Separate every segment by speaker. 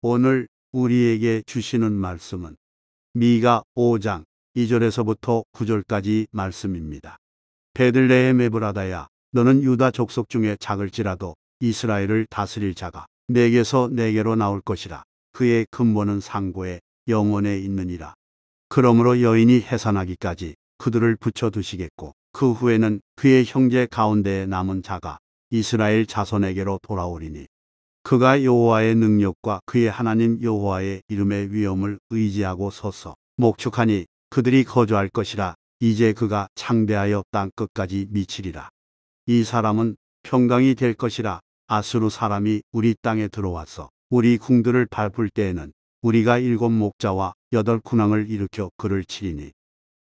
Speaker 1: 오늘 우리에게 주시는 말씀은 미가 5장 2절에서부터 9절까지 말씀입니다. 베들레헴 에브라다야, 너는 유다 족속 중에 작을지라도 이스라엘을 다스릴 자가 내게서 내게로 나올 것이라. 그의 근본은 상고에 영원에 있느니라. 그러므로 여인이 해산하기까지 그들을 붙여두시겠고 그 후에는 그의 형제 가운데에 남은 자가 이스라엘 자손에게로 돌아오리니 그가 여호와의 능력과 그의 하나님 여호와의 이름의 위엄을 의지하고 서서 목축하니 그들이 거주할 것이라. 이제 그가 창대하여 땅 끝까지 미치리라. 이 사람은 평강이 될 것이라. 아수르 사람이 우리 땅에 들어와서 우리 궁들을 밟을 때에는 우리가 7 목자와 8 군왕을 일으켜 그를 치리니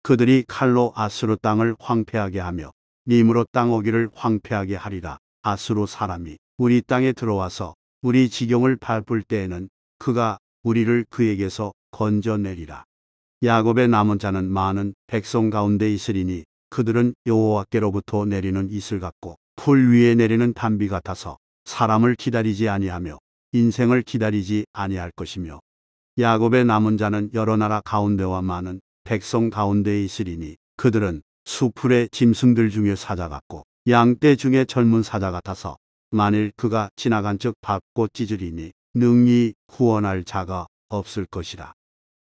Speaker 1: 그들이 칼로 아수르 땅을 황폐하게 하며 님으로 땅 어기를 황폐하게 하리라. 아수르 사람이 우리 땅에 들어와서 우리 지경을 밟을 때에는 그가 우리를 그에게서 건져내리라. 야곱의 남은 자는 많은 백성 가운데 있으리니 그들은 여호와께로부터 내리는 이슬 같고 풀 위에 내리는 단비 같아서 사람을 기다리지 아니하며 인생을 기다리지 아니할 것이며 야곱의 남은 자는 여러 나라 가운데와 많은 백성 가운데에 있으리니 그들은 수풀의 짐승들 중에 사자 같고 양떼 중에 젊은 사자 같아서 만일 그가 지나간 즉 밟고 찢으리니 능히 구원할 자가 없을 것이라.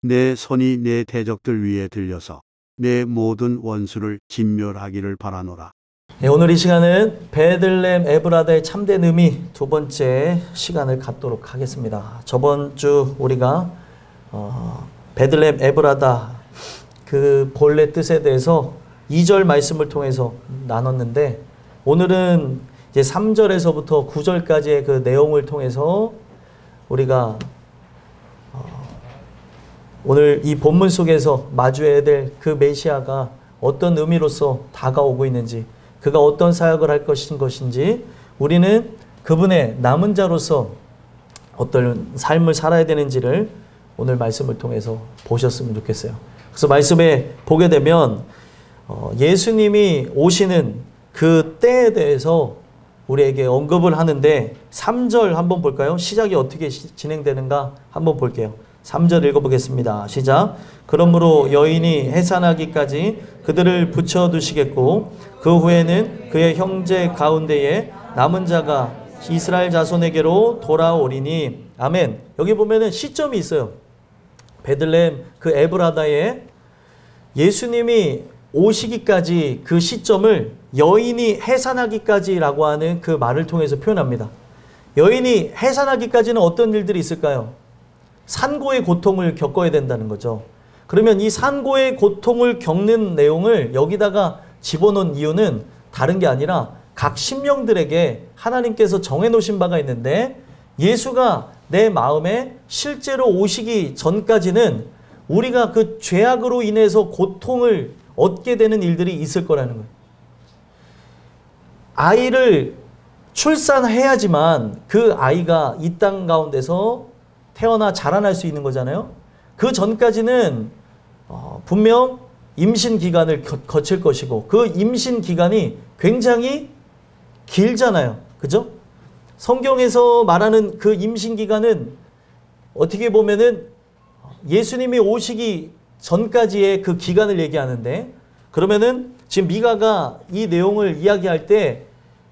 Speaker 1: 내 손이 내 대적들 위에 들려서 내 모든 원수를 진멸하기를 바라노라.
Speaker 2: 네, 오늘 이 시간은 베들레헴 에브라다의 참된 의미 두 번째 시간을 갖도록 하겠습니다. 저번 주 우리가 베들레헴 에브라다 그 본래 뜻에 대해서 2절 말씀을 통해서 나눴는데 오늘은 이제 3절에서부터 9절까지의 그 내용을 통해서 우리가 오늘 이 본문 속에서 마주해야 될 그 메시아가 어떤 의미로서 다가오고 있는지, 그가 어떤 사역을 할 것인지, 우리는 그분의 남은 자로서 어떤 삶을 살아야 되는지를 오늘 말씀을 통해서 보셨으면 좋겠어요. 그래서 말씀에 보게 되면 예수님이 오시는 그 때에 대해서 우리에게 언급을 하는데 3절 한번 볼까요? 시작이 어떻게 진행되는가 한번 볼게요. 3절 읽어보겠습니다. 시작. 그러므로 여인이 해산하기까지 그들을 붙여두시겠고 그 후에는 그의 형제 가운데에 남은 자가 이스라엘 자손에게로 돌아오리니. 아멘. 여기 보면은 시점이 있어요. 베들레헴 그 에브라다에 예수님이 오시기까지 그 시점을 여인이 해산하기까지라고 하는 그 말을 통해서 표현합니다. 여인이 해산하기까지는 어떤 일들이 있을까요? 산고의 고통을 겪어야 된다는 거죠. 그러면 이 산고의 고통을 겪는 내용을 여기다가 집어넣은 이유는 다른 게 아니라 각 심령들에게 하나님께서 정해놓으신 바가 있는데 예수가 내 마음에 실제로 오시기 전까지는 우리가 그 죄악으로 인해서 고통을 얻게 되는 일들이 있을 거라는 거예요. 아이를 출산해야지만 그 아이가 이 땅 가운데서 태어나 자라날 수 있는 거잖아요. 그 전까지는 분명 임신 기간을 거칠 것이고 그 임신 기간이 굉장히 길잖아요. 그죠? 성경에서 말하는 그 임신 기간은 어떻게 보면은 예수님이 오시기 전까지의 그 기간을 얘기하는데, 그러면은 지금 미가가 이 내용을 이야기할 때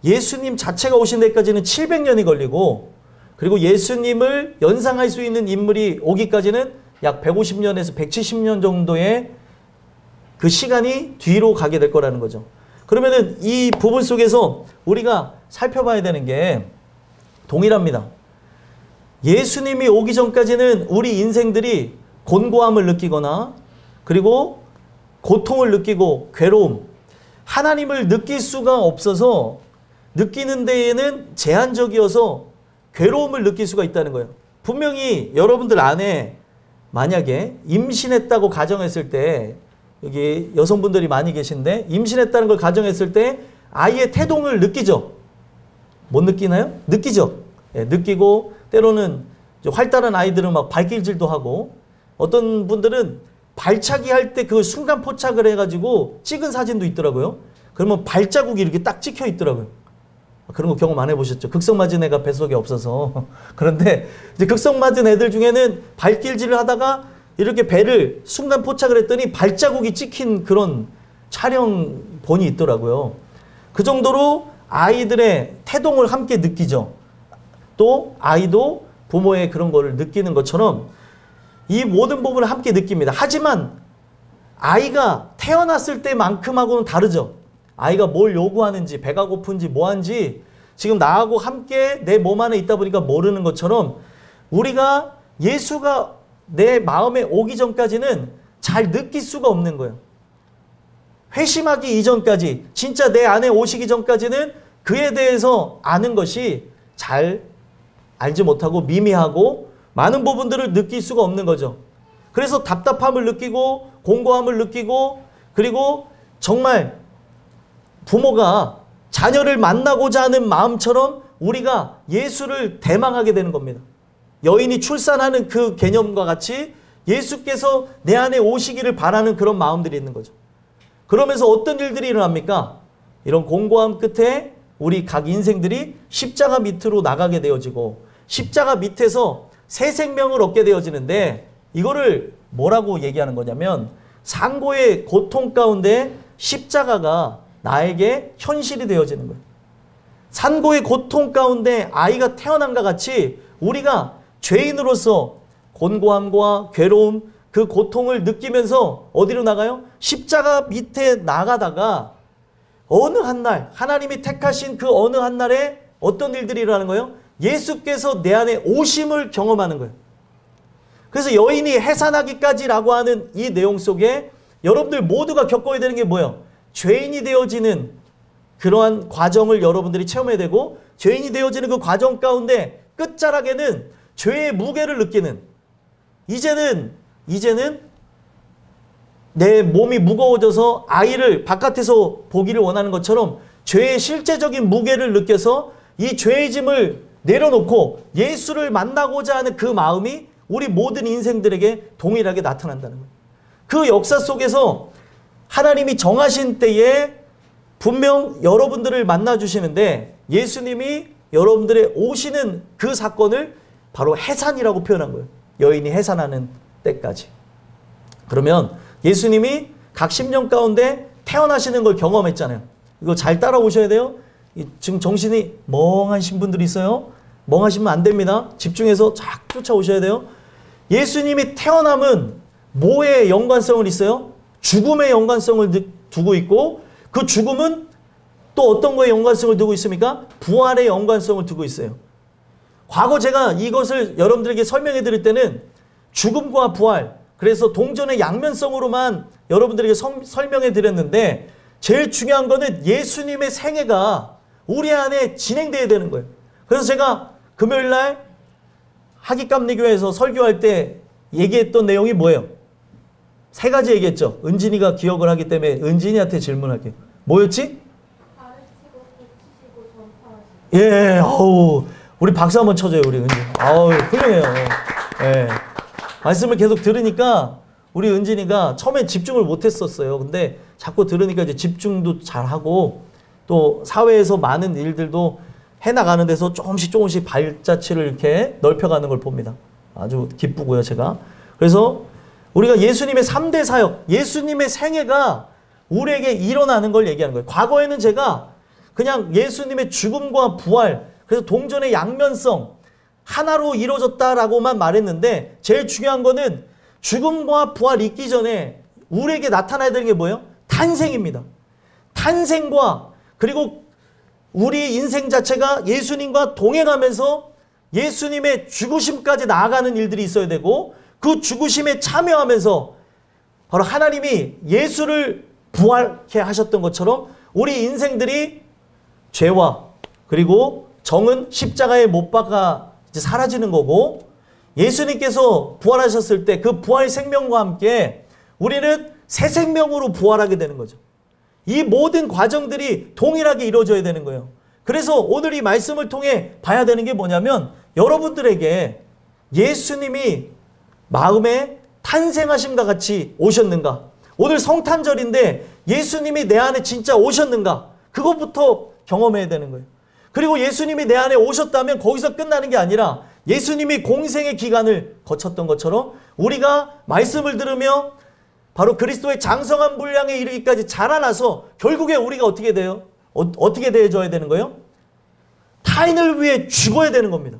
Speaker 2: 예수님 자체가 오신 데까지는 700년이 걸리고, 그리고 예수님을 연상할 수 있는 인물이 오기까지는 약 150년에서 170년 정도의 그 시간이 뒤로 가게 될 거라는 거죠. 그러면은 이 부분 속에서 우리가 살펴봐야 되는 게 동일합니다. 예수님이 오기 전까지는 우리 인생들이 곤고함을 느끼거나 그리고 고통을 느끼고 괴로움, 하나님을 느낄 수가 없어서 느끼는 데에는 제한적이어서 괴로움을 느낄 수가 있다는 거예요. 분명히 여러분들 안에 만약에 임신했다고 가정했을 때, 여기 여성분들이 많이 계신데 임신했다는 걸 가정했을 때 아이의 태동을 느끼죠? 못 느끼나요? 느끼죠? 예, 느끼고 때로는 활달한 아이들은 막 발길질도 하고, 어떤 분들은 발차기 할 때 그 순간 포착을 해가지고 찍은 사진도 있더라고요. 그러면 발자국이 이렇게 딱 찍혀 있더라고요. 그런 거 경험 안 해보셨죠? 극성 맞은 애가 뱃속에 없어서. 그런데 이제 극성 맞은 애들 중에는 발길질을 하다가 이렇게 배를 순간 포착을 했더니 발자국이 찍힌 그런 촬영본이 있더라고요. 그 정도로 아이들의 태동을 함께 느끼죠. 또 아이도 부모의 그런 거를 느끼는 것처럼 이 모든 부분을 함께 느낍니다. 하지만 아이가 태어났을 때만큼하고는 다르죠. 아이가 뭘 요구하는지, 배가 고픈지 뭐한지 지금 나하고 함께 내 몸 안에 있다 보니까 모르는 것처럼 우리가 예수가 내 마음에 오기 전까지는 잘 느낄 수가 없는 거예요. 회심하기 이전까지, 진짜 내 안에 오시기 전까지는 그에 대해서 아는 것이 잘 알지 못하고 미미하고 많은 부분들을 느낄 수가 없는 거죠. 그래서 답답함을 느끼고 공고함을 느끼고 그리고 정말 부모가 자녀를 만나고자 하는 마음처럼 우리가 예수를 대망하게 되는 겁니다. 여인이 출산하는 그 개념과 같이 예수께서 내 안에 오시기를 바라는 그런 마음들이 있는 거죠. 그러면서 어떤 일들이 일어납니까? 이런 공고함 끝에 우리 각 인생들이 십자가 밑으로 나가게 되어지고 십자가 밑에서 새 생명을 얻게 되어지는데 이거를 뭐라고 얘기하는 거냐면 상고의 고통 가운데 십자가가 나에게 현실이 되어지는 거예요. 산고의 고통 가운데 아이가 태어난과 같이 우리가 죄인으로서 곤고함과 괴로움, 그 고통을 느끼면서 어디로 나가요? 십자가 밑에 나가다가 어느 한 날, 하나님이 택하신 그 어느 한 날에 어떤 일들이 일어나는 거예요? 예수께서 내 안에 오심을 경험하는 거예요. 그래서 여인이 해산하기까지라고 하는 이 내용 속에 여러분들 모두가 겪어야 되는 게 뭐예요? 죄인이 되어지는 그러한 과정을 여러분들이 체험해야 되고 죄인이 되어지는 그 과정 가운데 끝자락에는 죄의 무게를 느끼는 이제는 내 몸이 무거워져서 아이를 바깥에서 보기를 원하는 것처럼 죄의 실제적인 무게를 느껴서 이 죄의 짐을 내려놓고 예수를 만나고자 하는 그 마음이 우리 모든 인생들에게 동일하게 나타난다는 거예요. 그 역사 속에서 하나님이 정하신 때에 분명 여러분들을 만나주시는데 예수님이 여러분들의 오시는 그 사건을 바로 해산이라고 표현한 거예요. 여인이 해산하는 때까지. 그러면 예수님이 각 10년 가운데 태어나시는 걸 경험했잖아요. 이거 잘 따라오셔야 돼요. 지금 정신이 멍하신 분들이 있어요. 멍하시면 안 됩니다. 집중해서 쫙 쫓아오셔야 돼요. 예수님이 태어남은 뭐에 연관성을 있어요? 죽음의 연관성을 두고 있고 그 죽음은 또 어떤 거에 연관성을 두고 있습니까? 부활의 연관성을 두고 있어요. 과거 제가 이것을 여러분들에게 설명해 드릴 때는 죽음과 부활, 그래서 동전의 양면성으로만 여러분들에게 설명해 드렸는데 제일 중요한 거는 예수님의 생애가 우리 안에 진행돼야 되는 거예요. 그래서 제가 금요일 날 하기감리교회에서 설교할 때 얘기했던 내용이 뭐예요? 세 가지 얘기했죠. 은진이가 기억을 하기 때문에 은진이한테 질문할게요. 뭐였지?
Speaker 3: 가르치고 고치시고 전파하시고.
Speaker 2: 예, 아우, 우리 박수 한번 쳐줘요, 우리 은진. 아우, 훌륭해요. 예. 말씀을 계속 들으니까 우리 은진이가 처음엔 집중을 못했었어요. 근데 자꾸 들으니까 이제 집중도 잘하고 또 사회에서 많은 일들도 해나가는 데서 조금씩 발자취를 이렇게 넓혀가는 걸 봅니다. 아주 기쁘고요, 제가. 그래서 우리가 예수님의 3대 사역, 예수님의 생애가 우리에게 일어나는 걸 얘기하는 거예요. 과거에는 제가 그냥 예수님의 죽음과 부활, 그래서 동전의 양면성, 하나로 이루어졌다라고만 말했는데 제일 중요한 거는 죽음과 부활 있기 전에 우리에게 나타나야 되는 게 뭐예요? 탄생입니다. 탄생과 그리고 우리 인생 자체가 예수님과 동행하면서 예수님의 죽으심까지 나아가는 일들이 있어야 되고 그 죽으심에 참여하면서 바로 하나님이 예수를 부활케 하셨던 것처럼 우리 인생들이 죄와 그리고 정은 십자가에 못 박아 이제 사라지는 거고 예수님께서 부활하셨을 때 그 부활 생명과 함께 우리는 새 생명으로 부활하게 되는 거죠. 이 모든 과정들이 동일하게 이루어져야 되는 거예요. 그래서 오늘 이 말씀을 통해 봐야 되는 게 뭐냐면 여러분들에게 예수님이 마음에 탄생하심과 같이 오셨는가? 오늘 성탄절인데 예수님이 내 안에 진짜 오셨는가? 그것부터 경험해야 되는 거예요. 그리고 예수님이 내 안에 오셨다면 거기서 끝나는 게 아니라 예수님이 공생의 기간을 거쳤던 것처럼 우리가 말씀을 들으며 바로 그리스도의 장성한 분량에 이르기까지 자라나서 결국에 우리가 어떻게 돼요? 어떻게 되어져야 되는 거예요? 타인을 위해 죽어야 되는 겁니다.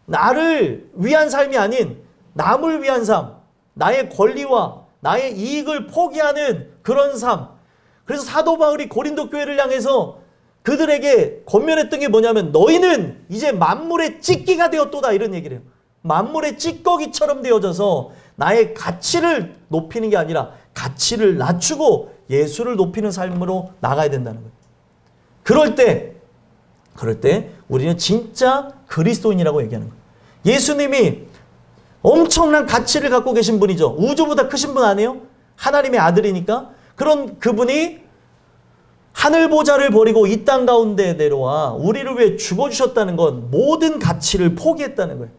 Speaker 2: 나를 위한 삶이 아닌 남을 위한 삶, 나의 권리와 나의 이익을 포기하는 그런 삶. 그래서 사도 바울이 고린도 교회를 향해서 그들에게 권면했던 게 뭐냐면 너희는 이제 만물의 찢기가 되었도다 이런 얘기를 해요. 만물의 찌꺼기처럼 되어져서 나의 가치를 높이는 게 아니라 가치를 낮추고 예수를 높이는 삶으로 나가야 된다는 거예요. 그럴 때 우리는 진짜 그리스도인이라고 얘기하는 거예요. 예수님이 엄청난 가치를 갖고 계신 분이죠. 우주보다 크신 분 아니에요? 하나님의 아들이니까. 그런 그분이 하늘 보좌를 버리고 이 땅 가운데 내려와 우리를 위해 죽어주셨다는 건 모든 가치를 포기했다는 거예요.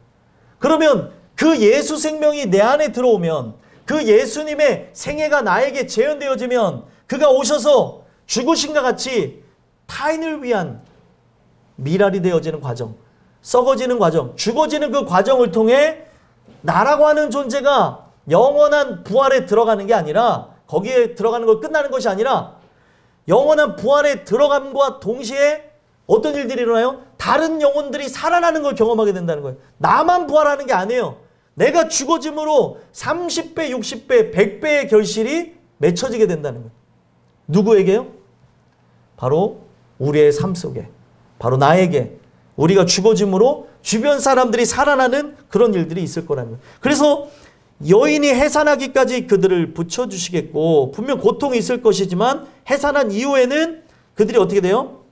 Speaker 2: 그러면 그 예수 생명이 내 안에 들어오면 그 예수님의 생애가 나에게 재현되어지면 그가 오셔서 죽으신과 같이 타인을 위한 미랄이 되어지는 과정, 썩어지는 과정, 죽어지는 그 과정을 통해 나라고 하는 존재가 영원한 부활에 들어가는 게 아니라 거기에 들어가는 걸 끝나는 것이 아니라 영원한 부활에 들어감과 동시에 어떤 일들이 일어나요? 다른 영혼들이 살아나는 걸 경험하게 된다는 거예요. 나만 부활하는 게 아니에요. 내가 죽어짐으로 30배, 60배, 100배의 결실이 맺혀지게 된다는 거예요. 누구에게요? 바로 우리의 삶 속에, 바로 나에게 우리가 죽어짐으로 주변 사람들이 살아나는 그런 일들이 있을 거라는 거예요. 그래서 여인이 해산하기까지 그들을 붙여주시겠고 분명 고통이 있을 것이지만 해산한 이후에는 그들이 어떻게 돼요?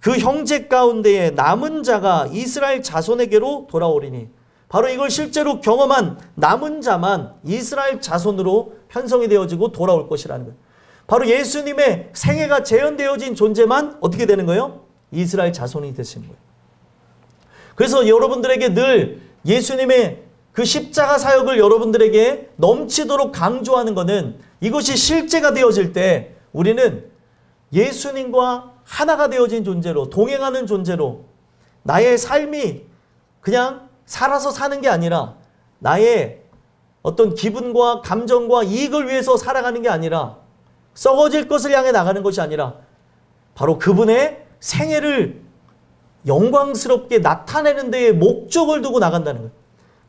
Speaker 2: 그 형제 가운데에 남은 자가 이스라엘 자손에게로 돌아오리니 바로 이걸 실제로 경험한 남은 자만 이스라엘 자손으로 편성이 되어지고 돌아올 것이라는 거예요. 바로 예수님의 생애가 재현되어진 존재만 어떻게 되는 거예요? 이스라엘 자손이 되신 거예요. 그래서 여러분들에게 늘 예수님의 그 십자가 사역을 여러분들에게 넘치도록 강조하는 것은 이것이 실제가 되어질 때 우리는 예수님과 하나가 되어진 존재로 동행하는 존재로 나의 삶이 그냥 살아서 사는 게 아니라 나의 어떤 기분과 감정과 이익을 위해서 살아가는 게 아니라 썩어질 것을 향해 나가는 것이 아니라 바로 그분의 생애를 영광스럽게 나타내는 데에 목적을 두고 나간다는 거예요.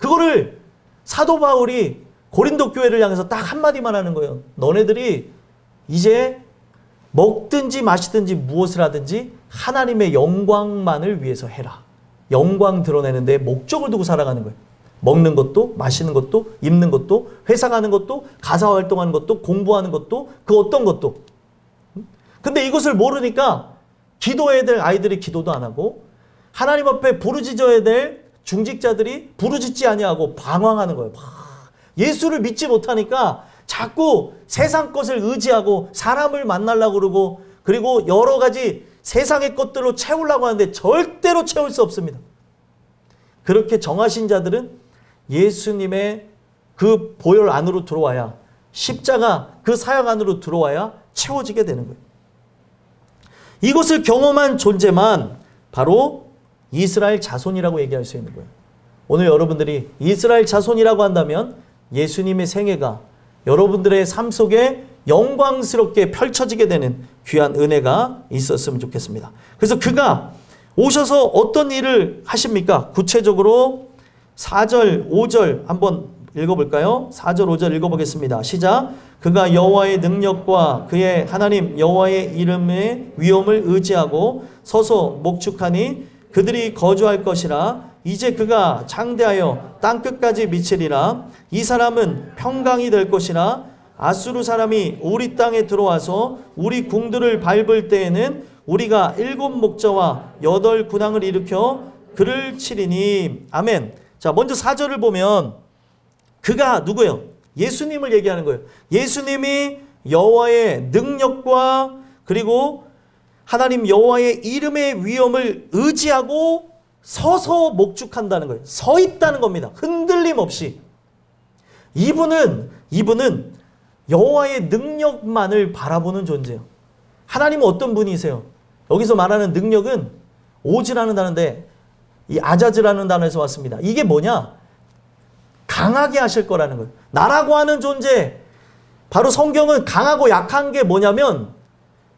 Speaker 2: 그거를 사도 바울이 고린도 교회를 향해서 딱 한마디만 하는 거예요. 너네들이 이제 먹든지 마시든지 무엇을 하든지 하나님의 영광만을 위해서 해라. 영광 드러내는 데 목적을 두고 살아가는 거예요. 먹는 것도 마시는 것도 입는 것도 회사 가는 것도 가사 활동하는 것도 공부하는 것도 그 어떤 것도. 근데 이것을 모르니까 기도해야 될 아이들이 기도도 안 하고 하나님 앞에 부르짖어야 될 중직자들이 부르짖지 아니하고 방황하는 거예요. 예수를 믿지 못하니까 자꾸 세상 것을 의지하고 사람을 만나려고 그러고 그리고 여러 가지 세상의 것들로 채우려고 하는데 절대로 채울 수 없습니다. 그렇게 정하신 자들은 예수님의 그 보혈 안으로 들어와야 십자가 그 사역 안으로 들어와야 채워지게 되는 거예요. 이것을 경험한 존재만 바로 이스라엘 자손이라고 얘기할 수 있는 거예요. 오늘 여러분들이 이스라엘 자손이라고 한다면 예수님의 생애가 여러분들의 삶 속에 영광스럽게 펼쳐지게 되는 귀한 은혜가 있었으면 좋겠습니다. 그래서 그가 오셔서 어떤 일을 하십니까? 구체적으로 4절, 5절 한번 읽어볼까요? 4절, 5절 읽어보겠습니다. 시작. 그가 여호와의 능력과 그의 하나님 여호와의 이름의 위엄을 의지하고 서서 목축하니 그들이 거주할 것이라. 이제 그가 장대하여 땅끝까지 미치리라. 이 사람은 평강이 될 것이라. 아수르 사람이 우리 땅에 들어와서 우리 궁들을 밟을 때에는 우리가 7 목자와 8 군왕을 일으켜 그를 치리니. 아멘. 자, 먼저 4절을 보면 그가 누구예요? 예수님을 얘기하는 거예요. 예수님이 여호와의 능력과 그리고 하나님 여호와의 이름의 위엄을 의지하고 서서 목축한다는 거예요. 서 있다는 겁니다. 흔들림 없이. 이분은 여호와의 능력만을 바라보는 존재예요. 하나님은 어떤 분이세요? 여기서 말하는 능력은 오즈라는 단어인데 이 아자즈라는 단어에서 왔습니다. 이게 뭐냐? 강하게 하실 거라는 거예요. 나라고 하는 존재, 바로 성경은 강하고 약한 게 뭐냐면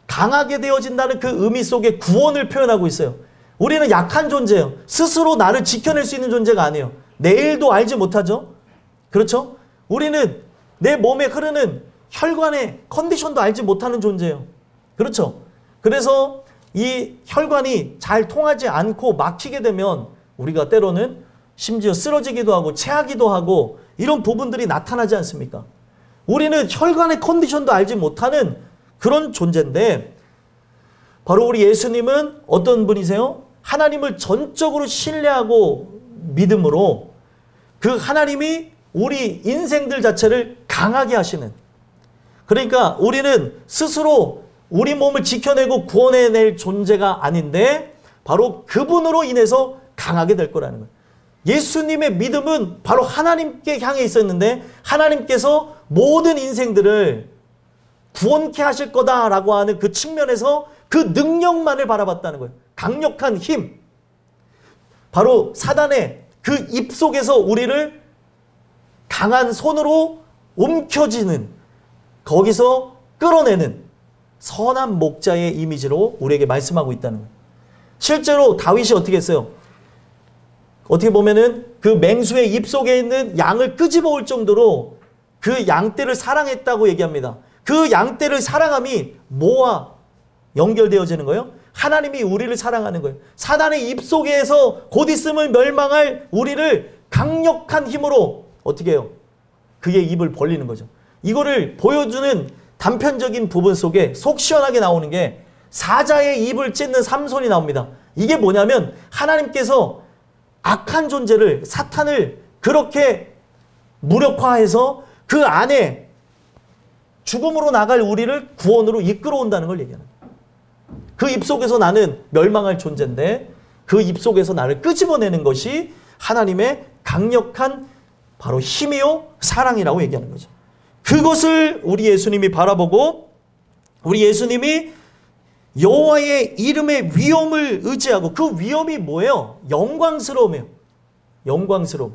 Speaker 2: 강하게 되어진다는 그 의미 속에 구원을 표현하고 있어요. 우리는 약한 존재예요. 스스로 나를 지켜낼 수 있는 존재가 아니에요. 내일도 알지 못하죠. 그렇죠? 우리는 내 몸에 흐르는 혈관의 컨디션도 알지 못하는 존재예요. 그렇죠? 그래서 이 혈관이 잘 통하지 않고 막히게 되면 우리가 때로는 심지어 쓰러지기도 하고 체하기도 하고 이런 부분들이 나타나지 않습니까? 우리는 혈관의 컨디션도 알지 못하는 그런 존재인데 바로 우리 예수님은 어떤 분이세요? 하나님을 전적으로 신뢰하고 믿음으로 그 하나님이 우리 인생들 자체를 강하게 하시는, 그러니까 우리는 스스로 우리 몸을 지켜내고 구원해낼 존재가 아닌데 바로 그분으로 인해서 강하게 될 거라는 거예요. 예수님의 믿음은 바로 하나님께 향해 있었는데 하나님께서 모든 인생들을 구원케 하실 거다라고 하는 그 측면에서 그 능력만을 바라봤다는 거예요. 강력한 힘. 바로 사단의 그 입속에서 우리를 강한 손으로 움켜쥐는, 거기서 끌어내는 선한 목자의 이미지로 우리에게 말씀하고 있다는 거예요. 실제로 다윗이 어떻게 했어요? 어떻게 보면은 그 맹수의 입속에 있는 양을 끄집어올 정도로 그 양떼를 사랑했다고 얘기합니다. 그 양떼를 사랑함이 뭐와 연결되어지는 거예요? 하나님이 우리를 사랑하는 거예요. 사단의 입속에서 곧 있으면 멸망할 우리를 강력한 힘으로 어떻게 해요? 그의 입을 벌리는 거죠. 이거를 보여주는 단편적인 부분 속에 속 시원하게 나오는 게 사자의 입을 찢는 삼손이 나옵니다. 이게 뭐냐면 하나님께서 악한 존재를, 사탄을 그렇게 무력화해서 그 안에 죽음으로 나갈 우리를 구원으로 이끌어온다는 걸 얘기하는 거예요. 그 입속에서 나는 멸망할 존재인데 그 입속에서 나를 끄집어내는 것이 하나님의 강력한 바로 힘이요 사랑이라고 얘기하는 거죠. 그것을 우리 예수님이 바라보고 우리 예수님이 여호와의 이름의 위엄을 의지하고, 그 위엄이 뭐예요? 영광스러움이에요. 영광스러움.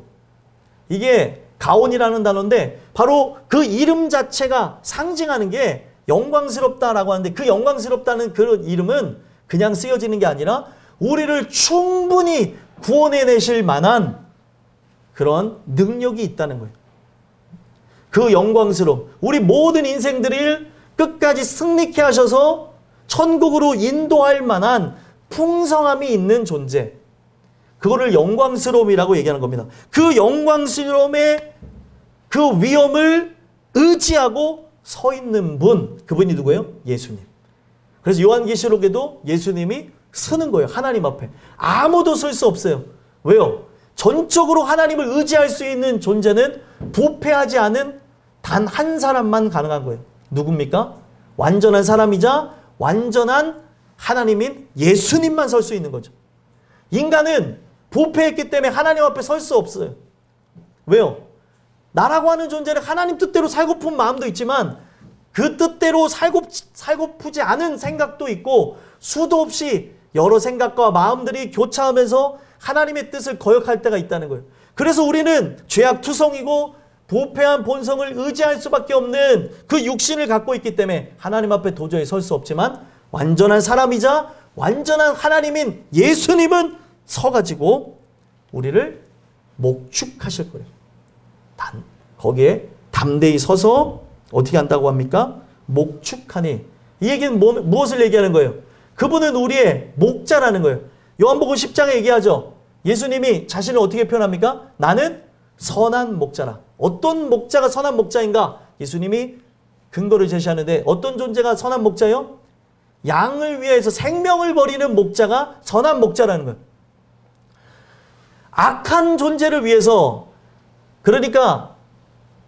Speaker 2: 이게 가온이라는 단어인데 바로 그 이름 자체가 상징하는 게 영광스럽다라고 하는데, 그 영광스럽다는 그 이름은 그냥 쓰여지는 게 아니라 우리를 충분히 구원해내실 만한 그런 능력이 있다는 거예요. 그 영광스러움, 우리 모든 인생들을 끝까지 승리케 하셔서 천국으로 인도할 만한 풍성함이 있는 존재, 그거를 영광스러움이라고 얘기하는 겁니다. 그 영광스러움의 그 위엄을 의지하고 서 있는 분, 그분이 누구예요? 예수님. 그래서 요한계시록에도 예수님이 서는 거예요. 하나님 앞에. 아무도 설 수 없어요. 왜요? 전적으로 하나님을 의지할 수 있는 존재는 부패하지 않은 단 한 사람만 가능한 거예요. 누굽니까? 완전한 사람이자 완전한 하나님인 예수님만 설 수 있는 거죠. 인간은 부패했기 때문에 하나님 앞에 설 수 없어요. 왜요? 나라고 하는 존재는 하나님 뜻대로 살고픈 마음도 있지만 그 뜻대로 살고프지 않은 생각도 있고 수도 없이 여러 생각과 마음들이 교차하면서 하나님의 뜻을 거역할 때가 있다는 거예요. 그래서 우리는 죄악투성이고 부패한 본성을 의지할 수밖에 없는 그 육신을 갖고 있기 때문에 하나님 앞에 도저히 설 수 없지만 완전한 사람이자 완전한 하나님인 예수님은 서가지고 우리를 목축하실 거예요. 거기에 담대히 서서 어떻게 한다고 합니까? 목축하니. 이 얘기는 무엇을 얘기하는 거예요? 그분은 우리의 목자라는 거예요. 요한복음 10장에 얘기하죠. 예수님이 자신을 어떻게 표현합니까? 나는 선한 목자라. 어떤 목자가 선한 목자인가? 예수님이 근거를 제시하는데 어떤 존재가 선한 목자요? 양을 위해서 생명을 버리는 목자가 선한 목자라는 거예요. 악한 존재를 위해서, 그러니까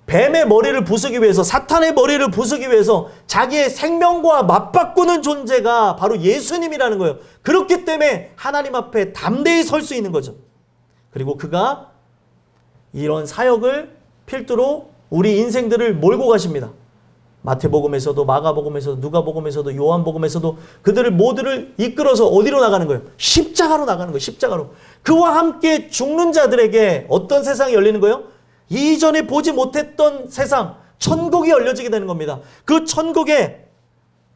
Speaker 2: 뱀의 머리를 부수기 위해서, 사탄의 머리를 부수기 위해서 자기의 생명과 맞바꾸는 존재가 바로 예수님이라는 거예요. 그렇기 때문에 하나님 앞에 담대히 설 수 있는 거죠. 그리고 그가 이런 사역을 필두로 우리 인생들을 몰고 가십니다. 마태복음에서도 마가복음에서도 누가복음에서도 요한복음에서도 그들을 모두를 이끌어서 어디로 나가는 거예요? 십자가로 나가는 거예요. 십자가로. 그와 함께 죽는 자들에게 어떤 세상이 열리는 거예요? 이전에 보지 못했던 세상, 천국이 열려지게 되는 겁니다. 그 천국에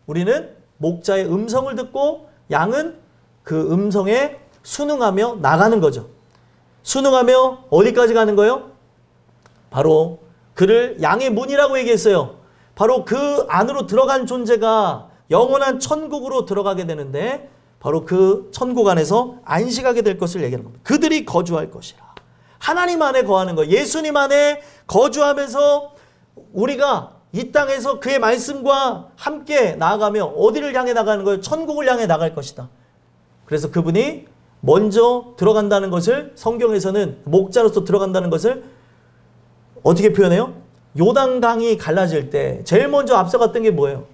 Speaker 2: 우리는 목자의 음성을 듣고 양은 그 음성에 순응하며 나가는 거죠. 순응하며 어디까지 가는 거예요? 바로 그를 양의 문이라고 얘기했어요. 바로 그 안으로 들어간 존재가 영원한 천국으로 들어가게 되는데 바로 그 천국 안에서 안식하게 될 것을 얘기하는 겁니다. 그들이 거주할 것이라. 하나님 안에 거하는 거예요. 예수님 안에 거주하면서 우리가 이 땅에서 그의 말씀과 함께 나아가며 어디를 향해 나가는 거예요? 천국을 향해 나갈 것이다. 그래서 그분이 먼저 들어간다는 것을 성경에서는 목자로서 들어간다는 것을 어떻게 표현해요? 요단강이 갈라질 때 제일 먼저 앞서갔던 게 뭐예요?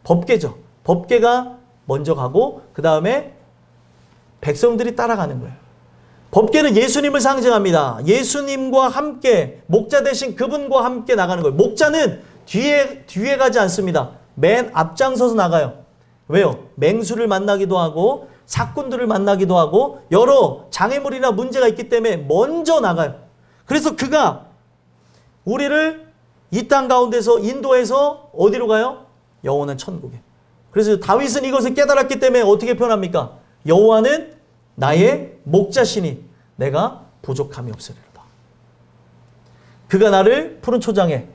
Speaker 2: 법궤죠. 법궤가 먼저 가고 그 다음에 백성들이 따라가는 거예요. 법궤는 예수님을 상징합니다. 예수님과 함께 목자 대신 그분과 함께 나가는 거예요. 목자는 뒤에 가지 않습니다. 맨 앞장서서 나가요. 왜요? 맹수를 만나기도 하고 사꾼들을 만나기도 하고 여러 장애물이나 문제가 있기 때문에 먼저 나가요. 그래서 그가 우리를 이 땅 가운데서 인도해서 어디로 가요? 영원한 천국에. 그래서 다윗은 이것을 깨달았기 때문에 어떻게 표현합니까? 여호와는 나의 목자시니 내가 부족함이 없으리로다. 그가 나를 푸른 초장에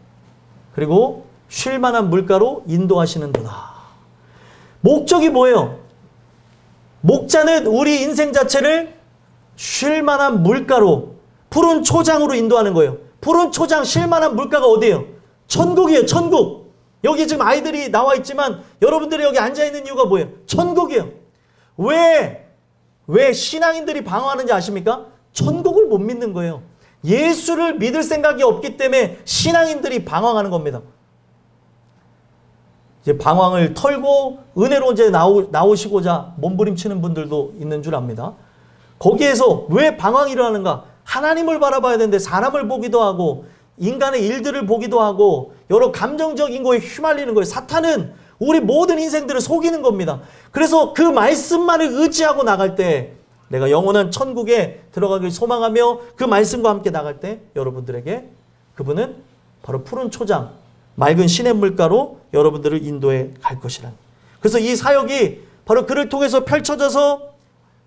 Speaker 2: 그리고 쉴 만한 물가로 인도하시는도다. 목적이 뭐예요? 목자는 우리 인생 자체를 쉴 만한 물가로 푸른 초장으로 인도하는 거예요. 푸른 초장 쉴 만한 물가가 어디예요? 천국이에요. 천국. 여기 지금 아이들이 나와 있지만 여러분들이 여기 앉아있는 이유가 뭐예요? 천국이에요. 왜 신앙인들이 방황하는지 아십니까? 천국을 못 믿는 거예요. 예수를 믿을 생각이 없기 때문에 신앙인들이 방황하는 겁니다. 이제 방황을 털고 은혜로 이제 나오시고자 몸부림치는 분들도 있는 줄 압니다. 거기에서 왜 방황이 일어나는가? 하나님을 바라봐야 되는데 사람을 보기도 하고 인간의 일들을 보기도 하고 여러 감정적인 거에 휘말리는 거예요. 사탄은 우리 모든 인생들을 속이는 겁니다. 그래서 그 말씀만을 의지하고 나갈 때 내가 영원한 천국에 들어가길 소망하며 그 말씀과 함께 나갈 때 여러분들에게 그분은 바로 푸른 초장, 맑은 시냇물가로 여러분들을 인도해 갈 것이라는. 그래서 이 사역이 바로 그를 통해서 펼쳐져서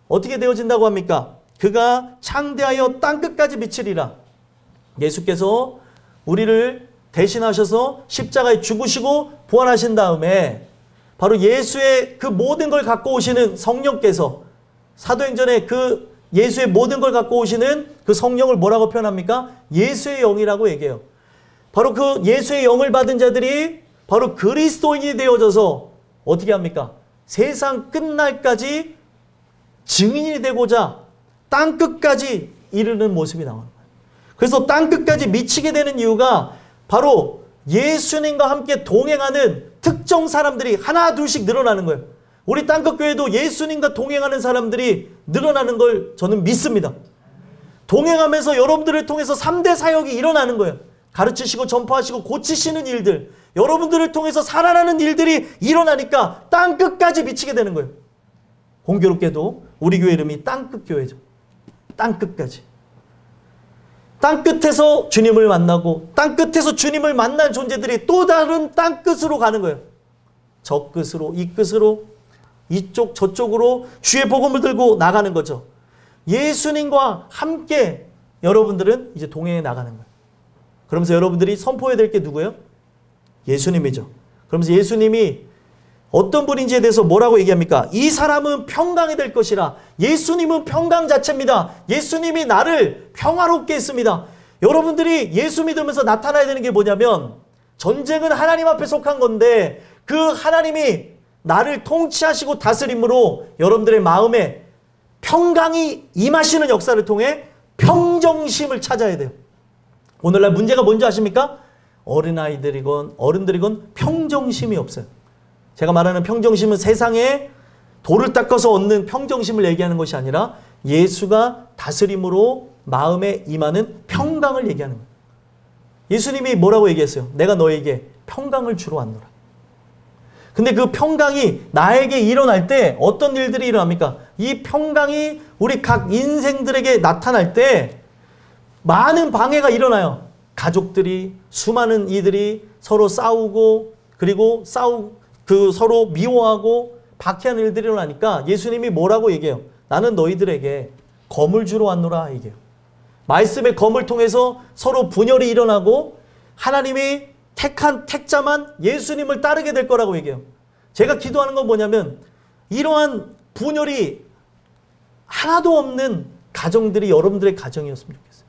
Speaker 2: 어떻게 되어진다고 합니까? 그가 창대하여 땅끝까지 미치리라. 예수께서 우리를 대신하셔서 십자가에 죽으시고 부활하신 다음에 바로 예수의 그 모든 걸 갖고 오시는 성령께서 사도행전에 그 예수의 모든 걸 갖고 오시는 그 성령을 뭐라고 표현합니까? 예수의 영이라고 얘기해요. 바로 그 예수의 영을 받은 자들이 바로 그리스도인이 되어져서 어떻게 합니까? 세상 끝날까지 증인이 되고자 땅끝까지 이르는 모습이 나오는 거예요. 그래서 땅끝까지 미치게 되는 이유가 바로 예수님과 함께 동행하는 특정 사람들이 하나 둘씩 늘어나는 거예요. 우리 땅끝교회도 예수님과 동행하는 사람들이 늘어나는 걸 저는 믿습니다. 동행하면서 여러분들을 통해서 3대 사역이 일어나는 거예요. 가르치시고 전파하시고 고치시는 일들, 여러분들을 통해서 살아나는 일들이 일어나니까 땅끝까지 미치게 되는 거예요. 공교롭게도 우리 교회 이름이 땅끝교회죠. 땅끝까지. 땅끝에서 주님을 만나고 땅끝에서 주님을 만난 존재들이 또 다른 땅끝으로 가는 거예요. 저 끝으로 이 끝으로 이쪽 저쪽으로 주의 복음을 들고 나가는 거죠. 예수님과 함께 여러분들은 이제 동행해 나가는 거예요. 그러면서 여러분들이 선포해야 될 게 누구예요? 예수님이죠. 그러면서 예수님이 어떤 분인지에 대해서 뭐라고 얘기합니까? 이 사람은 평강이 될 것이라. 예수님은 평강 자체입니다. 예수님이 나를 평화롭게 했습니다. 여러분들이 예수 믿으면서 나타나야 되는 게 뭐냐면 전쟁은 하나님 앞에 속한 건데 그 하나님이 나를 통치하시고 다스림으로 여러분들의 마음에 평강이 임하시는 역사를 통해 평정심을 찾아야 돼요. 오늘날 문제가 뭔지 아십니까? 어린아이들이건 어른들이건 평정심이 없어요. 제가 말하는 평정심은 세상에 돌을 닦아서 얻는 평정심을 얘기하는 것이 아니라 예수가 다스림으로 마음에 임하는 평강을 얘기하는 거예요. 예수님이 뭐라고 얘기했어요? 내가 너에게 평강을 주러 왔노라. 근데 그 평강이 나에게 일어날 때 어떤 일들이 일어납니까? 이 평강이 우리 각 인생들에게 나타날 때 많은 방해가 일어나요. 가족들이, 수많은 이들이 서로 싸우고, 그리고 서로 미워하고 박해하는 일들이 일어나니까 예수님이 뭐라고 얘기해요? 나는 너희들에게 검을 주러 왔노라 얘기해요. 말씀의 검을 통해서 서로 분열이 일어나고 하나님이 택한 택자만 예수님을 따르게 될 거라고 얘기해요. 제가 기도하는 건 뭐냐면 이러한 분열이 하나도 없는 가정들이 여러분들의 가정이었으면 좋겠어요.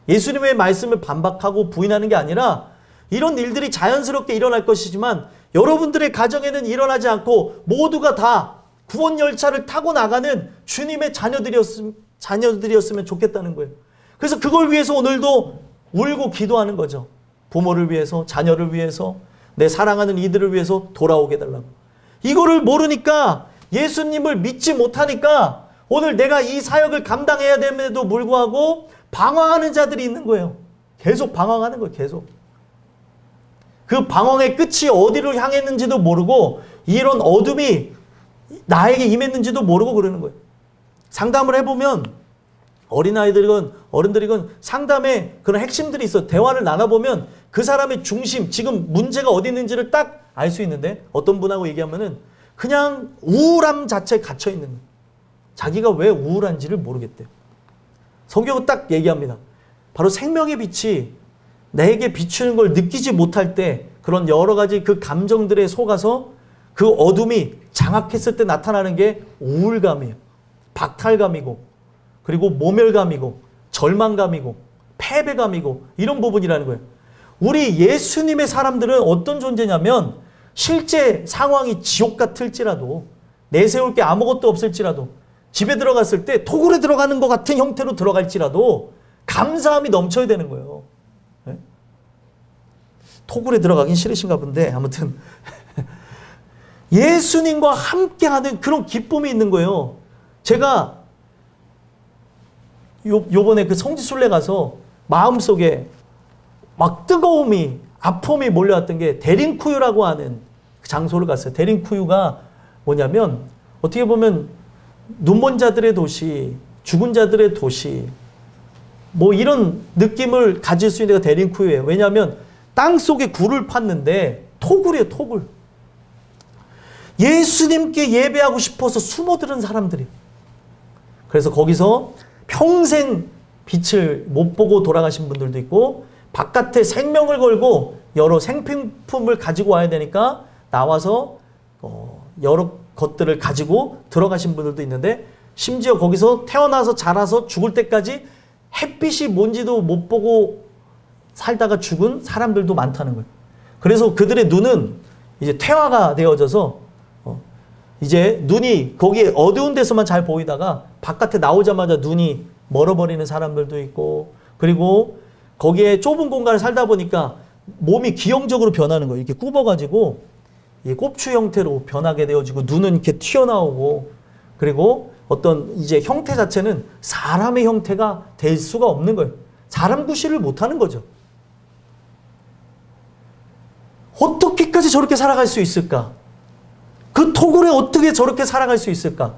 Speaker 2: 예수님의 말씀을 반박하고 부인하는 게 아니라 이런 일들이 자연스럽게 일어날 것이지만 여러분들의 가정에는 일어나지 않고 모두가 다 구원 열차를 타고 나가는 주님의 자녀들이었으면 좋겠다는 거예요. 그래서 그걸 위해서 오늘도 울고 기도하는 거죠. 부모를 위해서, 자녀를 위해서, 내 사랑하는 이들을 위해서 돌아오게 해달라고. 이거를 모르니까, 예수님을 믿지 못하니까 오늘 내가 이 사역을 감당해야 됨에도 불구하고 방황하는 자들이 있는 거예요. 계속 방황하는 거예요. 계속. 그 방황의 끝이 어디로 향했는지도 모르고 이런 어둠이 나에게 임했는지도 모르고 그러는 거예요. 상담을 해보면 어린아이들이건 어른들이건 상담에 그런 핵심들이 있어. 대화를 나눠보면 그 사람의 중심, 지금 문제가 어디 있는지를 딱 알 수 있는데 어떤 분하고 얘기하면은 그냥 우울함 자체에 갇혀있는 거예요. 자기가 왜 우울한지를 모르겠대요. 성경은 딱 얘기합니다. 바로 생명의 빛이 내게 비추는 걸 느끼지 못할 때 그런 여러 가지 그 감정들에 속아서 그 어둠이 장악했을 때 나타나는 게 우울감이에요. 박탈감이고 그리고 모멸감이고 절망감이고 패배감이고 이런 부분이라는 거예요. 우리 예수님의 사람들은 어떤 존재냐면 실제 상황이 지옥 같을지라도 내세울 게 아무것도 없을지라도 집에 들어갔을 때 토굴에 들어가는 것 같은 형태로 들어갈지라도 감사함이 넘쳐야 되는 거예요. 네? 토굴에 들어가긴 싫으신가 본데 아무튼 예수님과 함께하는 그런 기쁨이 있는 거예요. 제가 요번에 그 성지순례 가서 마음속에 막 뜨거움이 아픔이 몰려왔던 게 데린쿠유라고 하는 그 장소를 갔어요. 데린쿠유가 뭐냐면 어떻게 보면 눈먼 자들의 도시, 죽은 자들의 도시 뭐 이런 느낌을 가질 수 있는 데가 데린쿠유예요. 왜냐하면 땅속에 굴을 팠는데 토굴이에요. 토굴. 예수님께 예배하고 싶어서 숨어드는 사람들이에요. 그래서 거기서 평생 빛을 못 보고 돌아가신 분들도 있고 바깥에 생명을 걸고 여러 생필품을 가지고 와야 되니까 나와서 여러 것들을 가지고 들어가신 분들도 있는데 심지어 거기서 태어나서 자라서 죽을 때까지 햇빛이 뭔지도 못 보고 살다가 죽은 사람들도 많다는 거예요. 그래서 그들의 눈은 이제 퇴화가 되어져서 이제 눈이 거기에 어두운 데서만 잘 보이다가 바깥에 나오자마자 눈이 멀어버리는 사람들도 있고 그리고 거기에 좁은 공간을 살다 보니까 몸이 기형적으로 변하는 거예요. 이렇게 굽어가지고 꼽추 형태로 변하게 되어지고 눈은 이렇게 튀어나오고 그리고 어떤 이제 형태 자체는 사람의 형태가 될 수가 없는 거예요. 사람 구실을 못하는 거죠. 어떻게까지 저렇게 살아갈 수 있을까? 그 토굴에 어떻게 저렇게 살아갈 수 있을까?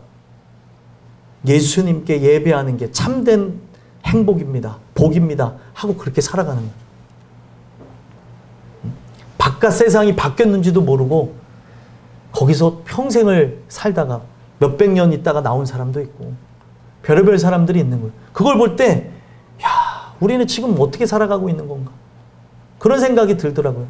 Speaker 2: 예수님께 예배하는 게 참된 행복입니다. 복입니다. 하고 그렇게 살아가는 거예요. 바깥 세상이 바뀌었는지도 모르고 거기서 평생을 살다가 몇백 년 있다가 나온 사람도 있고 별의별 사람들이 있는 거예요. 그걸 볼 때 야, 우리는 지금 어떻게 살아가고 있는 건가? 그런 생각이 들더라고요.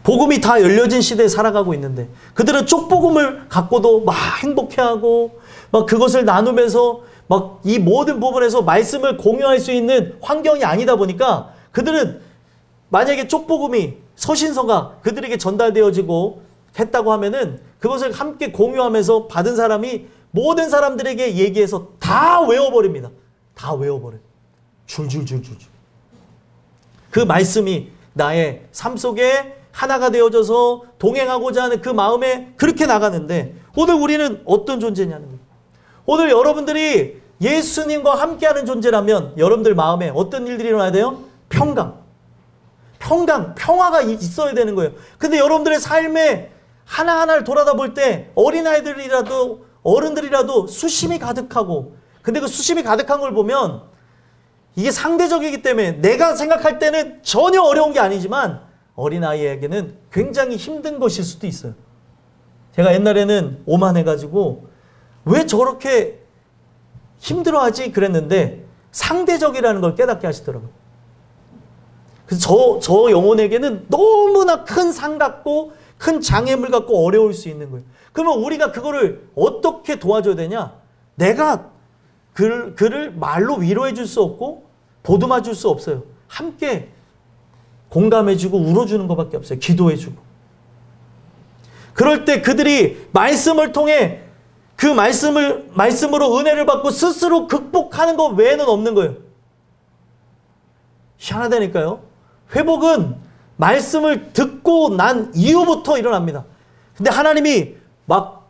Speaker 2: 복음이 다 열려진 시대에 살아가고 있는데 그들은 쪽복음을 갖고도 막 행복해하고 막 그것을 나누면서 막 이 모든 부분에서 말씀을 공유할 수 있는 환경이 아니다 보니까 그들은 만약에 쪽복음이 서신서가 그들에게 전달되어지고 했다고 하면은 그것을 함께 공유하면서 받은 사람이 모든 사람들에게 얘기해서 다 외워버립니다. 다 외워버려요. 줄줄줄줄줄. 그 말씀이 나의 삶 속에 하나가 되어져서 동행하고자 하는 그 마음에 그렇게 나가는데 오늘 우리는 어떤 존재냐는 거예요. 오늘 여러분들이 예수님과 함께하는 존재라면 여러분들 마음에 어떤 일들이 일어나야 돼요? 평강. 평화가 있어야 되는 거예요. 근데 여러분들의 삶에 하나하나를 돌아다 볼 때 어린아이들이라도 어른들이라도 수심이 가득하고, 근데 그 수심이 가득한 걸 보면 이게 상대적이기 때문에 내가 생각할 때는 전혀 어려운 게 아니지만 어린아이에게는 굉장히 힘든 것일 수도 있어요. 제가 옛날에는 오만해가지고 왜 저렇게 힘들어하지 그랬는데 상대적이라는 걸 깨닫게 하시더라고요. 그래서 저 영혼에게는 너무나 큰 상 같고 큰 장애물 같고 어려울 수 있는 거예요. 그러면 우리가 그거를 어떻게 도와줘야 되냐? 내가 그를 말로 위로해 줄 수 없고 보듬어 줄 수 없어요. 함께 공감해 주고 울어주는 것밖에 없어요. 기도해 주고. 그럴 때 그들이 말씀을 통해 그 말씀으로 은혜를 받고 스스로 극복하는 것 외에는 없는 거예요. 희한하다니까요. 회복은 말씀을 듣고 난 이후부터 일어납니다. 근데 하나님이 막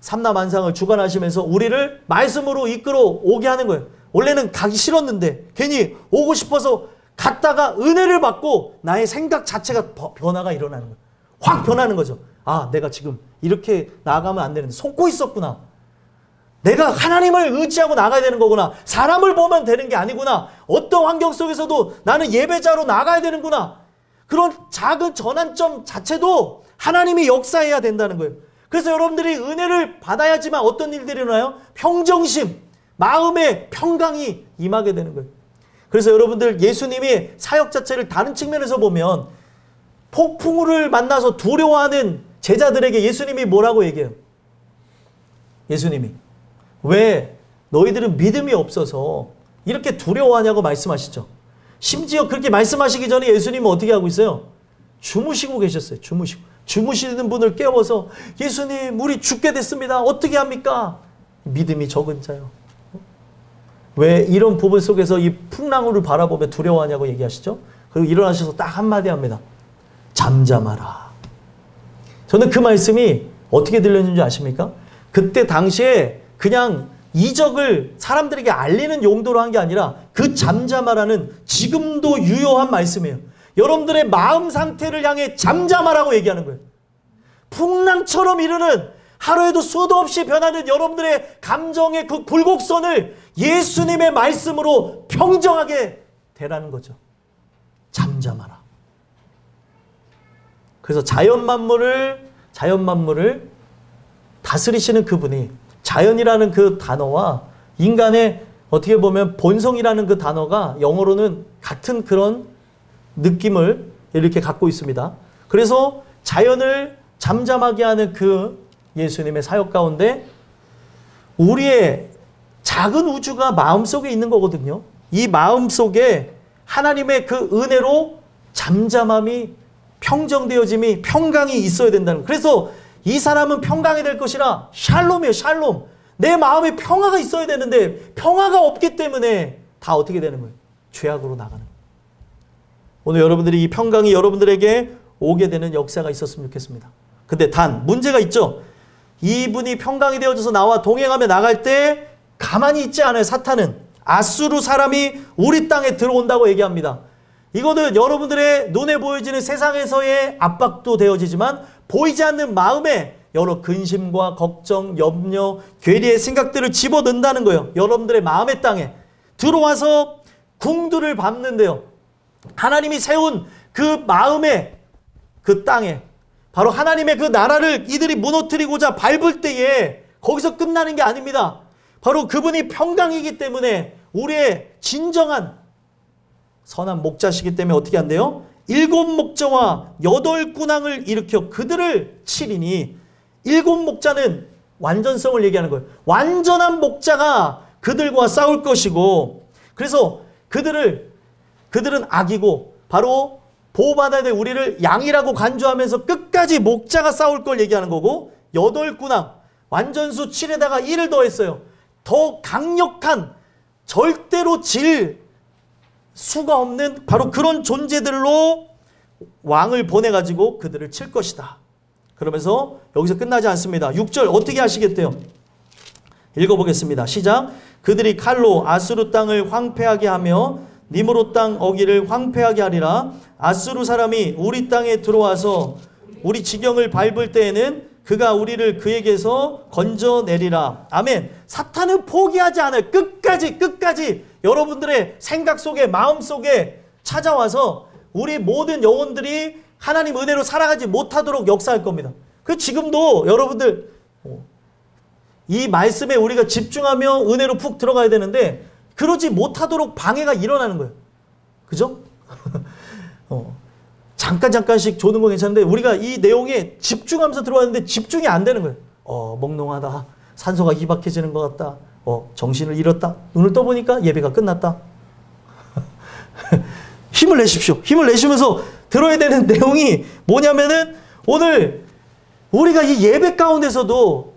Speaker 2: 삼라만상을 주관하시면서 우리를 말씀으로 이끌어 오게 하는 거예요. 원래는 가기 싫었는데 괜히 오고 싶어서 갔다가 은혜를 받고 나의 생각 자체가 변화가 일어나는 거예요. 확 변하는 거죠. 아, 내가 지금 이렇게 나가면 안 되는데 속고 있었구나. 내가 하나님을 의지하고 나가야 되는 거구나. 사람을 보면 되는 게 아니구나. 어떤 환경 속에서도 나는 예배자로 나가야 되는구나. 그런 작은 전환점 자체도 하나님이 역사해야 된다는 거예요. 그래서 여러분들이 은혜를 받아야지만 어떤 일들이 일어나요? 평정심, 마음의 평강이 임하게 되는 거예요. 그래서 여러분들 예수님이 사역 자체를 다른 측면에서 보면 폭풍우를 만나서 두려워하는 제자들에게 예수님이 뭐라고 얘기해요? 예수님이 왜 너희들은 믿음이 없어서 이렇게 두려워하냐고 말씀하시죠. 심지어 그렇게 말씀하시기 전에 예수님은 어떻게 하고 있어요? 주무시고 계셨어요. 주무시는 분을 깨워서 예수님 우리 죽게 됐습니다. 어떻게 합니까? 믿음이 적은 자요. 왜 이런 부분 속에서 이 풍랑우를 바라보며 두려워하냐고 얘기하시죠. 그리고 일어나셔서 딱 한마디 합니다. 잠잠하라. 저는 그 말씀이 어떻게 들렸는지 아십니까? 그때 당시에 그냥 이적을 사람들에게 알리는 용도로 한 게 아니라 그 잠잠하라는 지금도 유효한 말씀이에요. 여러분들의 마음 상태를 향해 잠잠하라고 얘기하는 거예요. 풍랑처럼 이르는 하루에도 수도 없이 변하는 여러분들의 감정의 그 굴곡선을 예수님의 말씀으로 평정하게 되라는 거죠. 잠잠하라. 그래서 자연 만물을 다스리시는 그분이 자연이라는 그 단어와 인간의 어떻게 보면 본성이라는 그 단어가 영어로는 같은 그런 느낌을 이렇게 갖고 있습니다. 그래서 자연을 잠잠하게 하는 그 예수님의 사역 가운데 우리의 작은 우주가 마음속에 있는 거거든요. 이 마음속에 하나님의 그 은혜로 잠잠함이 평정되어짐이 평강이 있어야 된다는 거예요. 그래서 이 사람은 평강이 될 것이라 샬롬이에요. 샬롬. 내 마음에 평화가 있어야 되는데 평화가 없기 때문에 다 어떻게 되는 거예요? 죄악으로 나가는 거예요. 오늘 여러분들이 이 평강이 여러분들에게 오게 되는 역사가 있었으면 좋겠습니다. 근데 단 문제가 있죠. 이분이 평강이 되어져서 나와 동행하며 나갈 때 가만히 있지 않아요. 사탄은. 아수르 사람이 우리 땅에 들어온다고 얘기합니다. 이거는 여러분들의 눈에 보여지는 세상에서의 압박도 되어지지만 보이지 않는 마음에 여러 근심과 걱정, 염려, 괴리의 생각들을 집어넣는다는 거예요. 여러분들의 마음의 땅에 들어와서 궁두를 밟는데요. 하나님이 세운 그 마음의 그 땅에 바로 하나님의 그 나라를 이들이 무너뜨리고자 밟을 때에 거기서 끝나는 게 아닙니다. 바로 그분이 평강이기 때문에 우리의 진정한 선한 목자시기 때문에 어떻게 한대요? 7 목자와 8 군왕을 일으켜 그들을 치리니 7 목자는 완전성을 얘기하는 거예요. 완전한 목자가 그들과 싸울 것이고 그래서 그들은 악이고 바로 보호받아야 될 우리를 양이라고 간주하면서 끝까지 목자가 싸울 걸 얘기하는 거고 8 군왕 완전수 7에다가 1을 더했어요. 더 강력한 절대로 질 수가 없는 바로 그런 존재들로 왕을 보내가지고 그들을 칠 것이다. 그러면서 여기서 끝나지 않습니다. 6절 어떻게 하시겠대요? 읽어보겠습니다. 시작. 그들이 칼로 아수르 땅을 황폐하게 하며 니므롯 땅 어기를 황폐하게 하리라. 아수르 사람이 우리 땅에 들어와서 우리 지경을 밟을 때에는 그가 우리를 그에게서 건져내리라. 아멘. 사탄은 포기하지 않아요. 끝까지 여러분들의 생각 속에, 마음 속에 찾아와서 우리 모든 영혼들이 하나님 은혜로 살아가지 못하도록 역사할 겁니다. 그 지금도 여러분들 이 말씀에 우리가 집중하며 은혜로 푹 들어가야 되는데 그러지 못하도록 방해가 일어나는 거예요. 그죠? 잠깐씩 조는 거 괜찮은데 우리가 이 내용에 집중하면서 들어왔는데 집중이 안 되는 거예요. 몽롱하다. 산소가 희박해지는 것 같다. 정신을 잃었다. 눈을 떠보니까 예배가 끝났다. 힘을 내십시오. 힘을 내시면서 들어야 되는 내용이 뭐냐면은 오늘 우리가 이 예배 가운데서도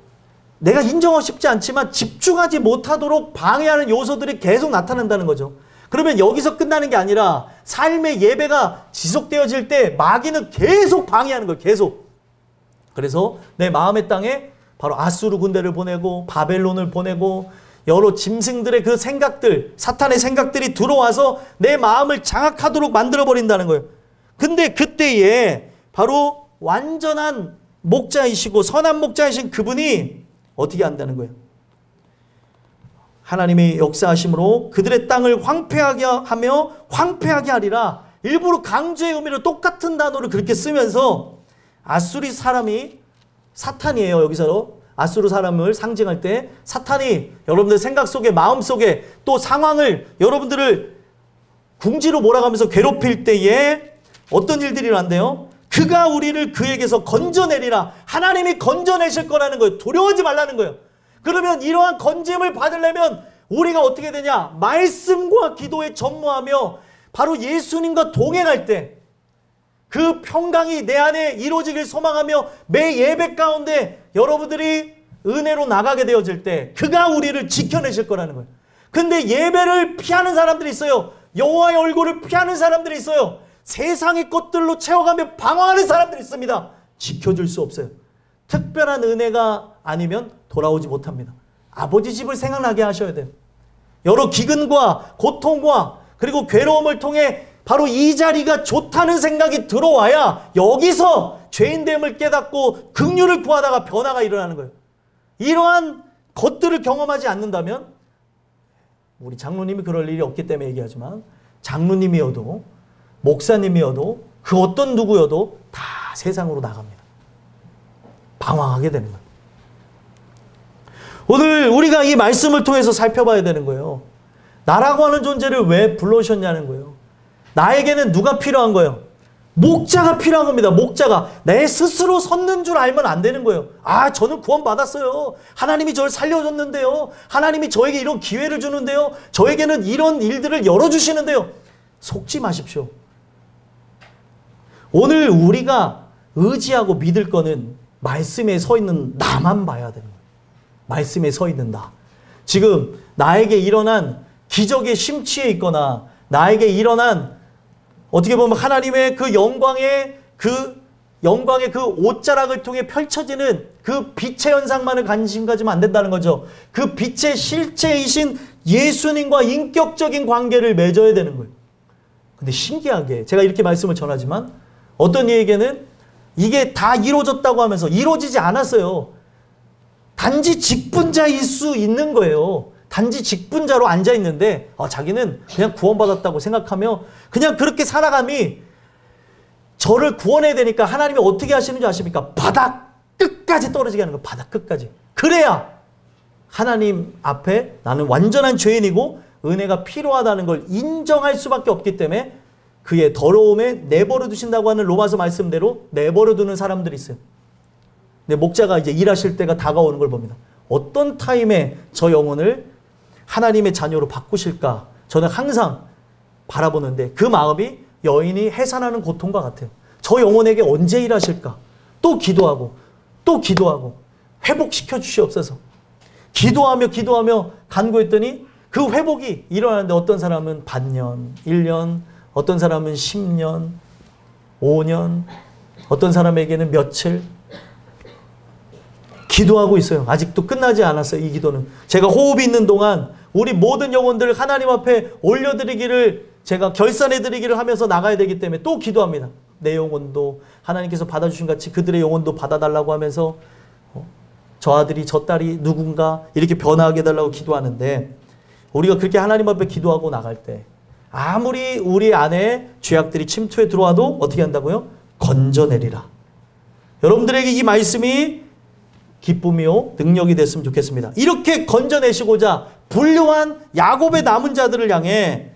Speaker 2: 내가 인정하고 싶지 않지만 집중하지 못하도록 방해하는 요소들이 계속 나타난다는 거죠. 그러면 여기서 끝나는 게 아니라 삶의 예배가 지속되어질 때 마귀는 계속 방해하는 거예요. 계속. 그래서 내 마음의 땅에 바로 아수르 군대를 보내고 바벨론을 보내고 여러 짐승들의 그 생각들, 사탄의 생각들이 들어와서 내 마음을 장악하도록 만들어버린다는 거예요. 근데 그때에 바로 완전한 목자이시고 선한 목자이신 그분이 어떻게 한다는 거예요? 하나님의 역사하심으로 그들의 땅을 황폐하게 하며 황폐하게 하리라. 일부러 강조의 의미로 똑같은 단어를 그렇게 쓰면서 아수리 사람이 사탄이에요. 여기서 아수르 사람을 상징할 때 사탄이 여러분들 생각 속에 마음 속에 또 상황을 여러분들을 궁지로 몰아가면서 괴롭힐 때에 어떤 일들이 일어난대요? 그가 우리를 그에게서 건져내리라. 하나님이 건져내실 거라는 거예요. 두려워하지 말라는 거예요. 그러면 이러한 건짐을 받으려면 우리가 어떻게 되냐? 말씀과 기도에 전무하며 바로 예수님과 동행할 때 그 평강이 내 안에 이루어지길 소망하며 매 예배 가운데 여러분들이 은혜로 나가게 되어질 때 그가 우리를 지켜내실 거라는 거예요. 근데 예배를 피하는 사람들이 있어요. 여호와의 얼굴을 피하는 사람들이 있어요. 세상의 것들로 채워가며 방황하는 사람들이 있습니다. 지켜줄 수 없어요. 특별한 은혜가 아니면 돌아오지 못합니다. 아버지 집을 생각나게 하셔야 돼요. 여러 기근과 고통과 그리고 괴로움을 통해 바로 이 자리가 좋다는 생각이 들어와야 여기서 죄인됨을 깨닫고 긍휼을 구하다가 변화가 일어나는 거예요. 이러한 것들을 경험하지 않는다면 우리 장로님이 그럴 일이 없기 때문에 얘기하지만 장로님이어도 목사님이어도 그 어떤 누구여도 다 세상으로 나갑니다. 방황하게 되는 거예요. 오늘 우리가 이 말씀을 통해서 살펴봐야 되는 거예요. 나라고 하는 존재를 왜 불러오셨냐는 거예요. 나에게는 누가 필요한 거예요? 목자가 필요한 겁니다. 목자가. 내 스스로 섰는 줄 알면 안 되는 거예요. 저는 구원받았어요. 하나님이 저를 살려줬는데요. 하나님이 저에게 이런 기회를 주는데요. 저에게는 이런 일들을 열어주시는데요. 속지 마십시오. 오늘 우리가 의지하고 믿을 거는 말씀에 서 있는 나만 봐야 되는 거예요. 말씀에 서 있는 나. 지금 나에게 일어난 기적의 심취에 있거나 나에게 일어난 어떻게 보면 하나님의 그 영광의 그 옷자락을 통해 펼쳐지는 그 빛의 현상만을 관심 가지면 안 된다는 거죠. 그 빛의 실체이신 예수님과 인격적인 관계를 맺어야 되는 거예요. 근데 신기하게 제가 이렇게 말씀을 전하지만 어떤 이에게는 이게 다 이루어졌다고 하면서 이루어지지 않았어요. 단지 직분자일 수 있는 거예요. 단지 직분자로 앉아있는데 자기는 그냥 구원받았다고 생각하며 그냥 그렇게 살아감이 저를 구원해야 되니까 하나님이 어떻게 하시는지 아십니까? 바닥 끝까지 떨어지게 하는 거예요. 바닥 끝까지. 그래야 하나님 앞에 나는 완전한 죄인이고 은혜가 필요하다는 걸 인정할 수밖에 없기 때문에 그의 더러움에 내버려 두신다고 하는 로마서 말씀대로 내버려 두는 사람들이 있어요. 근데 목자가 이제 일하실 때가 다가오는 걸 봅니다. 어떤 타임에 저 영혼을 하나님의 자녀로 바꾸실까? 저는 항상 바라보는데 그 마음이 여인이 해산하는 고통과 같아요. 저 영혼에게 언제 일하실까? 또 기도하고 회복시켜 주시옵소서. 기도하며 간구했더니 그 회복이 일어나는데 어떤 사람은 반년, 1년, 어떤 사람은 10년, 5년, 어떤 사람에게는 며칠 기도하고 있어요. 아직도 끝나지 않았어요. 이 기도는. 제가 호흡이 있는 동안 우리 모든 영혼들을 하나님 앞에 올려드리기를 제가 결산해드리기를 하면서 나가야 되기 때문에 또 기도합니다. 내 영혼도 하나님께서 받아주신 같이 그들의 영혼도 받아달라고 하면서 저 아들이 저 딸이 누군가 이렇게 변화하게 해달라고 기도하는데, 우리가 그렇게 하나님 앞에 기도하고 나갈 때 아무리 우리 안에 죄악들이 침투해 들어와도 어떻게 한다고요? 건져내리라. 여러분들에게 이 말씀이 기쁨이요 능력이 됐으면 좋겠습니다. 이렇게 건져내시고자 분류한 야곱의 남은 자들을 향해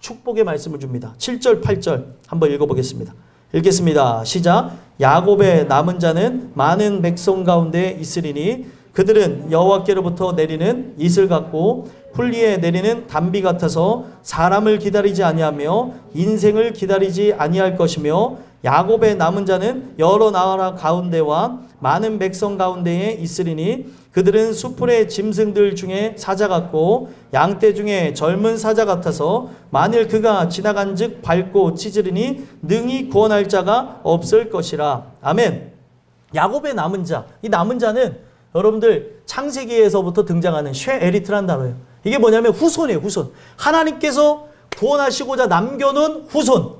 Speaker 2: 축복의 말씀을 줍니다. 7절 8절 한번 읽어보겠습니다. 읽겠습니다. 시작. 야곱의 남은 자는 많은 백성 가운데 있으리니 그들은 여호와께로부터 내리는 이슬 같고 풀리에 내리는 단비 같아서 사람을 기다리지 아니하며 인생을 기다리지 아니할 것이며, 야곱의 남은 자는 여러 나라 가운데와 많은 백성 가운데에 있으리니 그들은 수풀의 짐승들 중에 사자 같고 양떼 중에 젊은 사자 같아서 만일 그가 지나간즉 밟고 찢으리니 능히 구원할 자가 없을 것이라. 아멘. 야곱의 남은 자, 이 남은 자는 여러분들 창세기에서부터 등장하는 쉐에리트라는 단어예요. 이게 뭐냐면 후손이에요. 후손. 하나님께서 구원하시고자 남겨놓은 후손.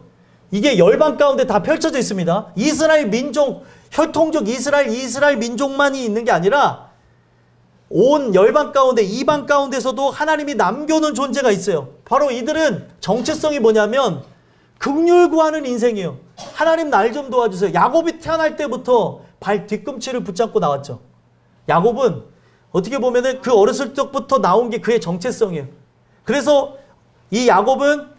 Speaker 2: 이게 열방 가운데 다 펼쳐져 있습니다. 이스라엘 민족, 혈통적 이스라엘 민족만이 있는 게 아니라 온 열방 가운데, 이방 가운데서도 하나님이 남겨놓은 존재가 있어요. 바로 이들은 정체성이 뭐냐면 긍휼 구하는 인생이에요. 하나님 날 좀 도와주세요. 야곱이 태어날 때부터 발 뒤꿈치를 붙잡고 나왔죠. 야곱은 어떻게 보면은 그 어렸을 적부터 나온 게 그의 정체성이에요. 그래서 이 야곱은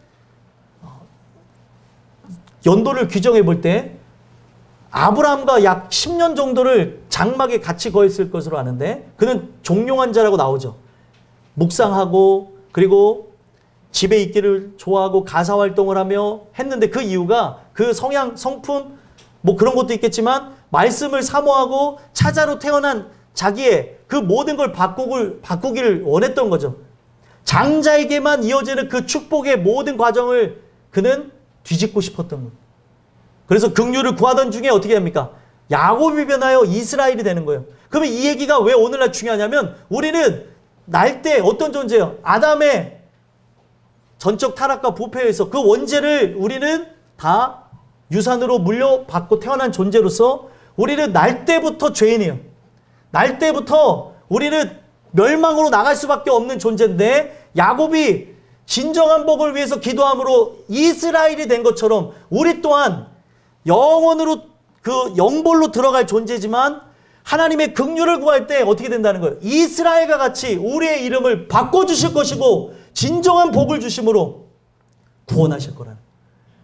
Speaker 2: 연도를 규정해 볼 때 아브라함과 약 10년 정도를 장막에 같이 거했을 것으로 아는데, 그는 종용한 자라고 나오죠. 묵상하고 그리고 집에 있기를 좋아하고 가사 활동을 하며 했는데, 그 이유가 그 성향, 성품 뭐 그런 것도 있겠지만 말씀을 사모하고 차자로 태어난 자기의 그 모든 걸 바꾸기를 원했던 거죠. 장자에게만 이어지는 그 축복의 모든 과정을 그는 뒤집고 싶었던 거예요. 그래서 긍휼을 구하던 중에 어떻게 합니까? 야곱이 변하여 이스라엘이 되는 거예요. 그러면 이 얘기가 왜 오늘날 중요하냐면, 우리는 날 때 어떤 존재예요? 아담의 전적 타락과 부패에서 그 원죄를 우리는 다 유산으로 물려받고 태어난 존재로서 우리는 날 때부터 죄인이에요. 날 때부터 우리는 멸망으로 나갈 수밖에 없는 존재인데, 야곱이 진정한 복을 위해서 기도함으로 이스라엘이 된 것처럼 우리 또한 영원으로 그 영벌로 들어갈 존재지만 하나님의 긍휼을 구할 때 어떻게 된다는 거예요? 이스라엘과 같이 우리의 이름을 바꿔주실 것이고 진정한 복을 주심으로 구원하실 거라는 거예요.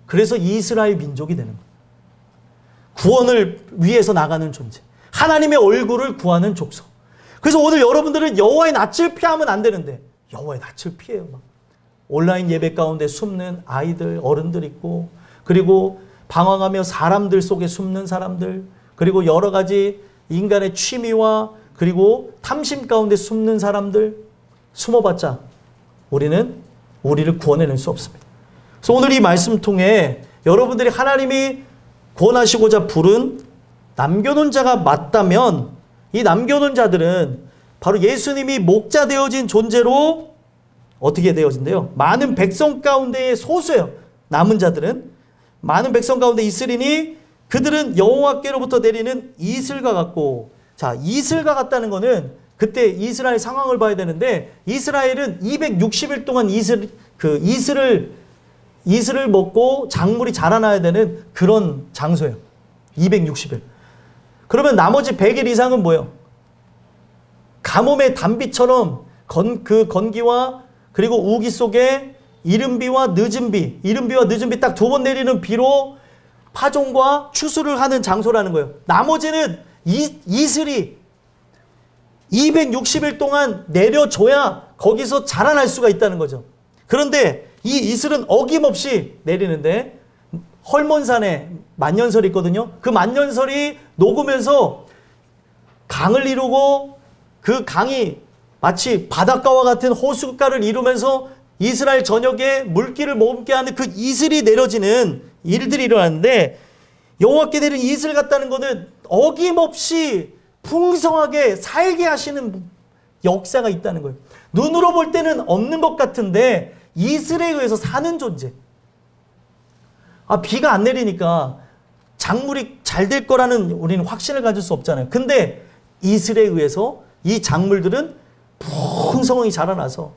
Speaker 2: 그래서 이스라엘 민족이 되는 거예요. 구원을 위해서 나가는 존재. 하나님의 얼굴을 구하는 족속. 그래서 오늘 여러분들은 여호와의 낯을 피하면 안 되는데 여호와의 낯을 피해요. 막. 온라인 예배 가운데 숨는 아이들, 어른들 있고, 그리고 방황하며 사람들 속에 숨는 사람들, 그리고 여러 가지 인간의 취미와 그리고 탐심 가운데 숨는 사람들, 숨어봤자 우리는 우리를 구원해낼 수 없습니다. 그래서 오늘 이 말씀 통해 여러분들이 하나님이 구원하시고자 부른 남겨놓은 자가 맞다면, 이 남겨놓은 자들은 바로 예수님이 목자 되어진 존재로 어떻게 되어진대요? 많은 백성 가운데의 소수예요. 남은 자들은 많은 백성 가운데 있으리니 그들은 여호와께로부터 내리는 이슬과 같고. 자, 이슬과 같다는 거는 그때 이스라엘 상황을 봐야 되는데, 이스라엘은 260일 동안 이슬을 먹고 작물이 자라나야 되는 그런 장소예요. 260일. 그러면 나머지 100일 이상은 뭐예요? 가뭄의 단비처럼 그 건기와 그리고 우기 속에 이른비와 늦은 비 딱 2번 내리는 비로 파종과 추수를 하는 장소라는 거예요. 나머지는 이슬이 260일 동안 내려줘야 거기서 자라날 수가 있다는 거죠. 그런데 이 이슬은 어김없이 내리는데, 헐몬산에 만년설이 있거든요. 그 만년설이 녹으면서 강을 이루고 그 강이 마치 바닷가와 같은 호숫가를 이루면서 이스라엘 전역에 물기를 머금게 하는 그 이슬이 내려지는 일들이 일어나는데, 여호와께 내린 이슬 같다는 것은 어김없이 풍성하게 살게 하시는 역사가 있다는 거예요. 눈으로 볼 때는 없는 것 같은데 이슬에 의해서 사는 존재. 비가 안 내리니까 작물이 잘 될 거라는 우리는 확신을 가질 수 없잖아요. 근데 이슬에 의해서 이 작물들은 풍성하게 자라나서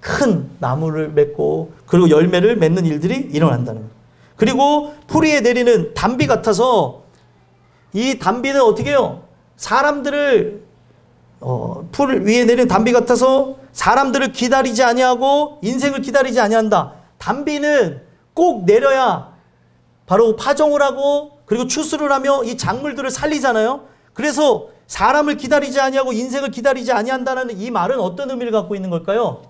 Speaker 2: 큰 나무를 맺고 그리고 열매를 맺는 일들이 일어난다는 거예요. 그리고 풀 위에 내리는 단비 같아서 이 단비는 어떻게 해요? 사람들을 풀 위에 내리는 단비 같아서 사람들을 기다리지 아니하고 인생을 기다리지 아니한다. 단비는 꼭 내려야 바로 파종을 하고 그리고 추수를 하며 이 작물들을 살리잖아요. 그래서 사람을 기다리지 아니하고 인생을 기다리지 아니한다는 이 말은 어떤 의미를 갖고 있는 걸까요?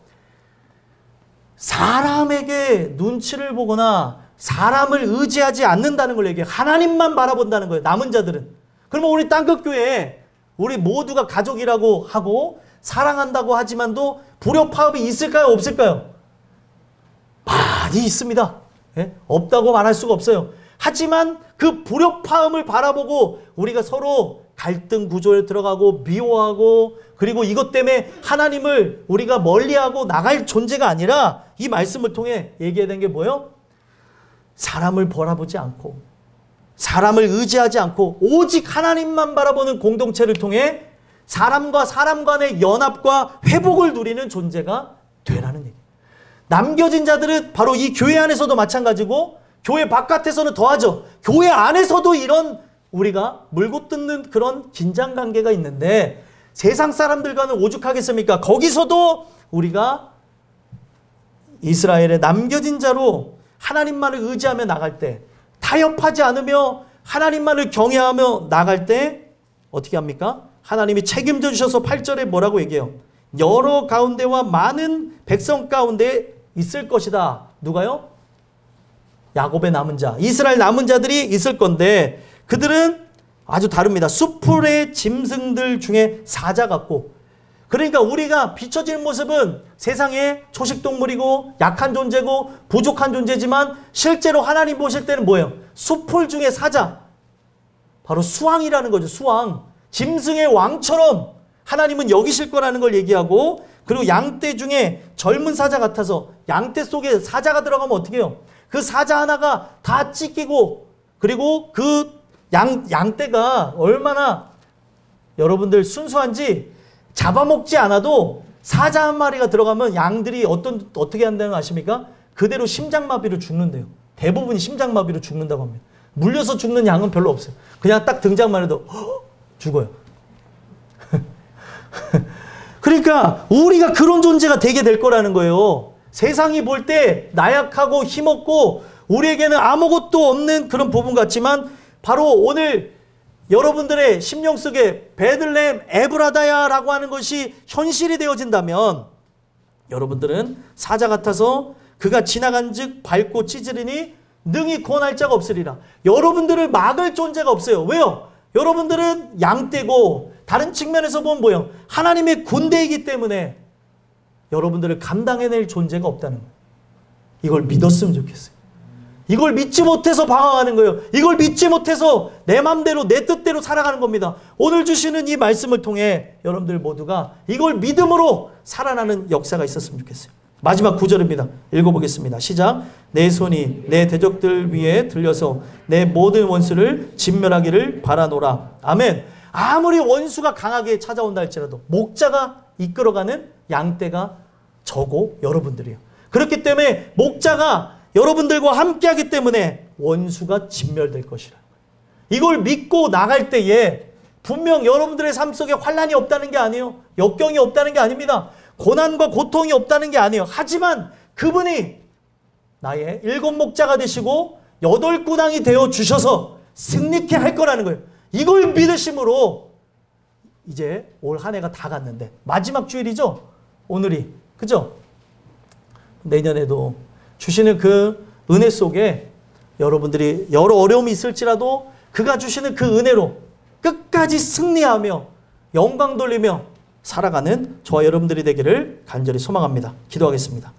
Speaker 2: 사람에게 눈치를 보거나 사람을 의지하지 않는다는 걸 얘기해요. 하나님만 바라본다는 거예요. 남은 자들은. 그러면 우리 땅끝교회에 우리 모두가 가족이라고 하고 사랑한다고 하지만도 불협화음이 있을까요? 없을까요? 많이 있습니다. 예? 없다고 말할 수가 없어요. 하지만 그 불협화음을 바라보고 우리가 서로 갈등 구조에 들어가고 미워하고 그리고 이것 때문에 하나님을 우리가 멀리하고 나갈 존재가 아니라 이 말씀을 통해 얘기해야 되는 게 뭐예요? 사람을 바라보지 않고 사람을 의지하지 않고 오직 하나님만 바라보는 공동체를 통해 사람과 사람 간의 연합과 회복을 누리는 존재가 되라는 얘기예요. 남겨진 자들은 바로 이 교회 안에서도 마찬가지고 교회 바깥에서는 더하죠. 교회 안에서도 이런 우리가 물고 뜯는 그런 긴장관계가 있는데 세상 사람들과는 오죽하겠습니까? 거기서도 우리가 이스라엘의 남겨진 자로 하나님만을 의지하며 나갈 때 타협하지 않으며 하나님만을 경외하며 나갈 때 어떻게 합니까? 하나님이 책임져 주셔서 8절에 뭐라고 얘기해요? 여러 가운데와 많은 백성 가운데 있을 것이다. 누가요? 야곱의 남은 자, 이스라엘 남은 자들이 있을 건데 그들은 아주 다릅니다. 수풀의 짐승들 중에 사자 같고 그러니까 우리가 비춰지는 모습은 세상에 초식동물이고 약한 존재고 부족한 존재지만 실제로 하나님 보실 때는 뭐예요? 수풀 중에 사자. 바로 수왕이라는 거죠. 수왕. 짐승의 왕처럼 하나님은 여기실 거라는 걸 얘기하고 그리고 양떼 중에 젊은 사자 같아서 양떼 속에 사자가 들어가면 어떻게 해요? 그 사자 하나가 다 찢기고 그리고 그 양떼가 얼마나 여러분들 순수한지 잡아먹지 않아도 사자 한 마리가 들어가면 양들이 어떻게 한다는 거 아십니까? 그대로 심장마비로 죽는데요. 대부분이 심장마비로 죽는다고 합니다. 물려서 죽는 양은 별로 없어요. 그냥 딱 등장만 해도 죽어요. 그러니까 우리가 그런 존재가 되게 될 거라는 거예요. 세상이 볼 때 나약하고 힘없고 우리에게는 아무것도 없는 그런 부분 같지만 바로 오늘 여러분들의 심령 속에 베들레헴 에브라다야라고 하는 것이 현실이 되어진다면 여러분들은 사자 같아서 그가 지나간즉 밟고 찢으리니 능히 구원할 자가 없으리라. 여러분들을 막을 존재가 없어요. 왜요? 여러분들은 양떼고 다른 측면에서 보면 뭐예요? 하나님의 군대이기 때문에 여러분들을 감당해낼 존재가 없다는 거예요. 이걸 믿었으면 좋겠어요. 이걸 믿지 못해서 방황하는 거예요. 이걸 믿지 못해서 내 맘대로 내 뜻대로 살아가는 겁니다. 오늘 주시는 이 말씀을 통해 여러분들 모두가 이걸 믿음으로 살아나는 역사가 있었으면 좋겠어요. 마지막 9절입니다. 읽어보겠습니다. 시작. 내 손이 내 대적들 위에 들려서 내 모든 원수를 진멸하기를 바라노라. 아멘. 아무리 원수가 강하게 찾아온다 할지라도 목자가 이끌어가는 양떼가 저고 여러분들이에요. 그렇기 때문에 목자가 여러분들과 함께하기 때문에 원수가 진멸될 것이라. 이걸 믿고 나갈 때에 분명 여러분들의 삶 속에 환난이 없다는 게 아니에요. 역경이 없다는 게 아닙니다. 고난과 고통이 없다는 게 아니에요. 하지만 그분이 나의 7 목자가 되시고 8 구당이 되어 주셔서 승리케 할 거라는 거예요. 이걸 믿으심으로 이제 올 한 해가 다 갔는데 마지막 주일이죠. 오늘이. 그죠? 내년에도 주시는 그 은혜 속에 여러분들이 여러 어려움이 있을지라도 그가 주시는 그 은혜로 끝까지 승리하며 영광 돌리며 살아가는 저와 여러분들이 되기를 간절히 소망합니다. 기도하겠습니다.